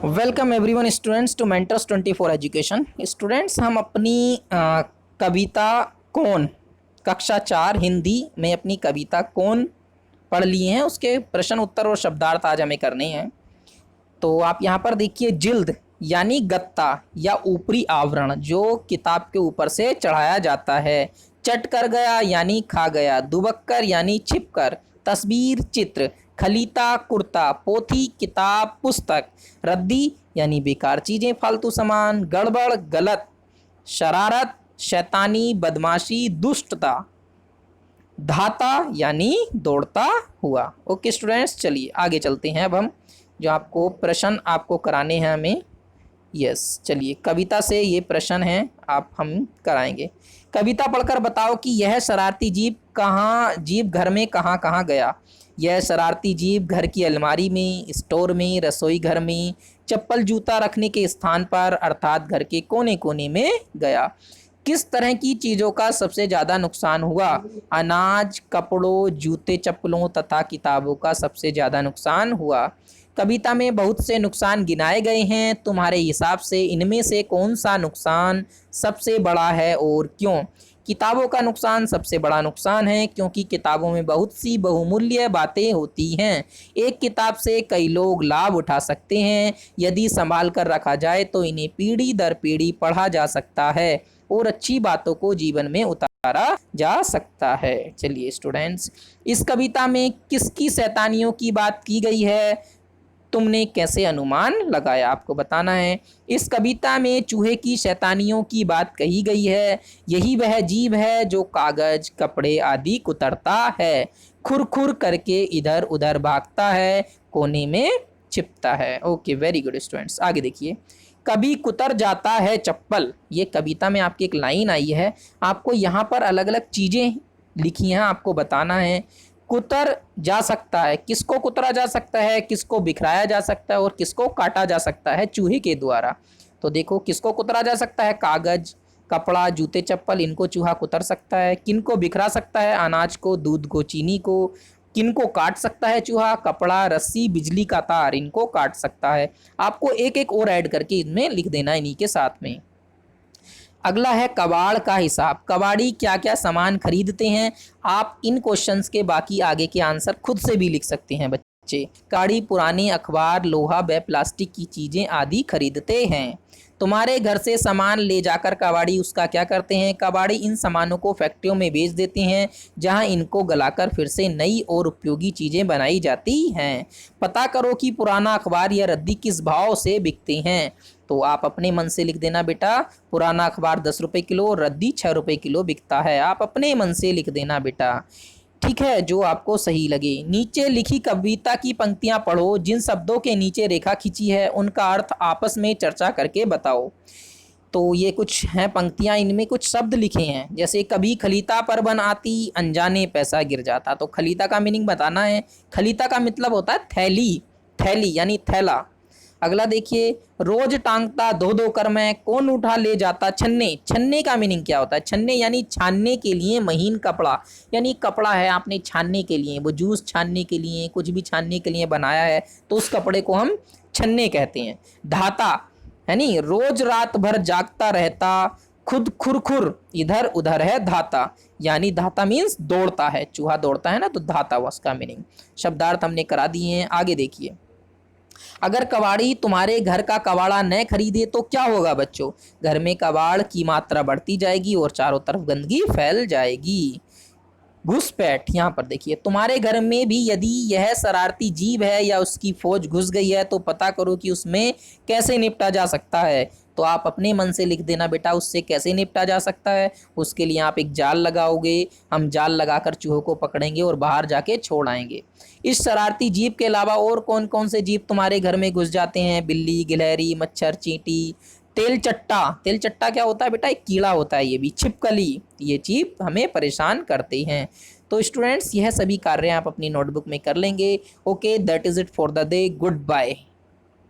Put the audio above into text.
Welcome everyone students to mentors 24 education. Students, हम अपनी कविता कौन कक्षा 4 हिंदी में अपनी कविता कौन पढ़ लिए हैं, उसके प्रश्न उत्तर और शब्दार्थ आज हमें करने हैं। तो आप यहाँ पर देखिए, जिल्द यानी गत्ता या ऊपरी आवरण जो किताब के ऊपर से चढ़ाया जाता है। चट कर गया यानी खा गया। दुबक्कर यानी छिपकर। तस्वीर चित्र। खलीता कुर्ता। पोथी किताब पुस्तक। रद्दी यानी बेकार चीजें फालतू सामान। गड़बड़ गलत। शरारत शैतानी बदमाशी दुष्टता। धाता यानी दौड़ता हुआ। ओके स्टूडेंट्स, चलिए आगे चलते हैं। अब हम जो आपको प्रश्न आपको कराने हैं हमें, यस चलिए कविता से ये प्रश्न हैं आप हम कराएंगे। कविता पढ़कर बताओ कि यह शरारती जीव घर में कहाँ कहाँ गया। यह शरारती जीव घर की अलमारी में, स्टोर में, रसोई घर में, चप्पल जूता रखने के स्थान पर अर्थात घर के कोने कोने में गया। किस तरह की चीज़ों का सबसे ज़्यादा नुकसान हुआ। अनाज, कपड़ों, जूते चप्पलों तथा किताबों का सबसे ज़्यादा नुकसान हुआ। कविता में बहुत से नुकसान गिनाए गए हैं, तुम्हारे हिसाब से इनमें से कौन सा नुकसान सबसे बड़ा है और क्यों। किताबों का नुकसान सबसे बड़ा नुकसान है क्योंकि किताबों में बहुत सी बहुमूल्य बातें होती हैं। एक किताब से कई लोग लाभ उठा सकते हैं। यदि संभाल कर रखा जाए तो इन्हें पीढ़ी दर पीढ़ी पढ़ा जा सकता है और अच्छी बातों को जीवन में उतारा जा सकता है। चलिए स्टूडेंट्स, इस कविता में किसकी शैतानियों की बात की गई है, तुमने कैसे अनुमान लगाया, आपको बताना है। इस कविता में चूहे की शैतानियों की बात कही गई है। यही वह जीव है जो कागज, कपड़े आदि कुतरता है, खुर खुर करके इधर उधर भागता है, कोने में छिपता है। ओके, वेरी गुड स्टूडेंट्स, आगे देखिए। कभी कुतर जाता है चप्पल, ये कविता में आपकी एक लाइन आई है। आपको यहाँ पर अलग अलग चीज़ें लिखी हैं, आपको बताना है। कुतर जा सकता है, किसको कुतरा जा सकता है, किसको बिखराया जा सकता है और किसको काटा जा सकता है चूहे के द्वारा। तो देखो, किसको कुतरा जा सकता है, कागज, कपड़ा, जूते चप्पल, इनको चूहा कुतर सकता है। किनको बिखरा सकता है, अनाज को, दूध को, चीनी को। किनको काट सकता है चूहा, कपड़ा, रस्सी, बिजली का तार, इनको काट सकता है। आपको एक एक और ऐड करके इनमें लिख देना इन्हीं के साथ में। अगला है कबाड़ का हिसाब। कबाड़ी क्या क्या सामान खरीदते हैं। आप इन क्वेश्चंस के बाकी आगे के आंसर खुद से भी लिख सकते हैं बच्चे। कबाड़ी पुराने अखबार, लोहा व प्लास्टिक की चीज़ें आदि खरीदते हैं। तुम्हारे घर से सामान ले जाकर कबाड़ी उसका क्या करते हैं। कबाड़ी इन सामानों को फैक्ट्रियों में बेच देते हैं जहां इनको गलाकर फिर से नई और उपयोगी चीज़ें बनाई जाती हैं। पता करो कि पुराना अखबार या रद्दी किस भाव से बिकते हैं। तो आप अपने मन से लिख देना बेटा, पुराना अखबार 10 रुपये किलो, रद्दी 6 रुपये किलो बिकता है। आप अपने मन से लिख देना बेटा, ठीक है, जो आपको सही लगे। नीचे लिखी कविता की पंक्तियां पढ़ो। जिन शब्दों के नीचे रेखा खींची है उनका अर्थ आपस में चर्चा करके बताओ। तो ये कुछ हैं पंक्तियां, इनमें कुछ शब्द लिखे हैं, जैसे कभी खलीता पर बन आती, अनजाने पैसा गिर जाता। तो खलीता का मीनिंग बताना है। खलीता का मतलब होता है थैली, थैली यानी थैला। अगला देखिए, रोज टांगता धो धो कर मैं, कौन उठा ले जाता छन्ने। छन्ने का मीनिंग क्या होता है, छन्ने यानी छानने के लिए महीन कपड़ा, यानी कपड़ा है आपने छानने के लिए, वो जूस छानने के लिए, कुछ भी छानने के लिए बनाया है तो उस कपड़े को हम छन्ने कहते हैं। धाता यानी रोज रात भर जागता रहता, खुद खुरखुर इधर उधर है धाता, यानी धाता मीन्स दौड़ता है, चूहा दौड़ता है ना, तो धाता हुआ उसका मीनिंग। शब्दार्थ हमने करा दिए हैं, आगे देखिए। अगर कबाड़ी तुम्हारे घर का कबाड़ा न खरीदे तो क्या होगा बच्चों। घर में कबाड़ की मात्रा बढ़ती जाएगी और चारों तरफ गंदगी फैल जाएगी। घुसपैठ, यहाँ पर देखिए, तुम्हारे घर में भी यदि यह शरारती जीव है या उसकी फौज घुस गई है तो पता करो कि उसमें कैसे निपटा जा सकता है। तो आप अपने मन से लिख देना बेटा, उससे कैसे निपटा जा सकता है। उसके लिए आप एक जाल लगाओगे, हम जाल लगाकर चूहों को पकड़ेंगे और बाहर जाके छोड़ आएंगे। इस शरारती जीव के अलावा और कौन कौन से जीव तुम्हारे घर में घुस जाते हैं। बिल्ली, गिलहरी, मच्छर, चींटी, तेलचट्टा। तेलचट्टा क्या होता है बेटा, एक कीड़ा होता है ये भी। छिपकली, ये जीव हमें परेशान करते हैं। तो स्टूडेंट्स, यह सभी कार्य आप अपनी नोटबुक में कर लेंगे। Okay, that is it for the day, good bye.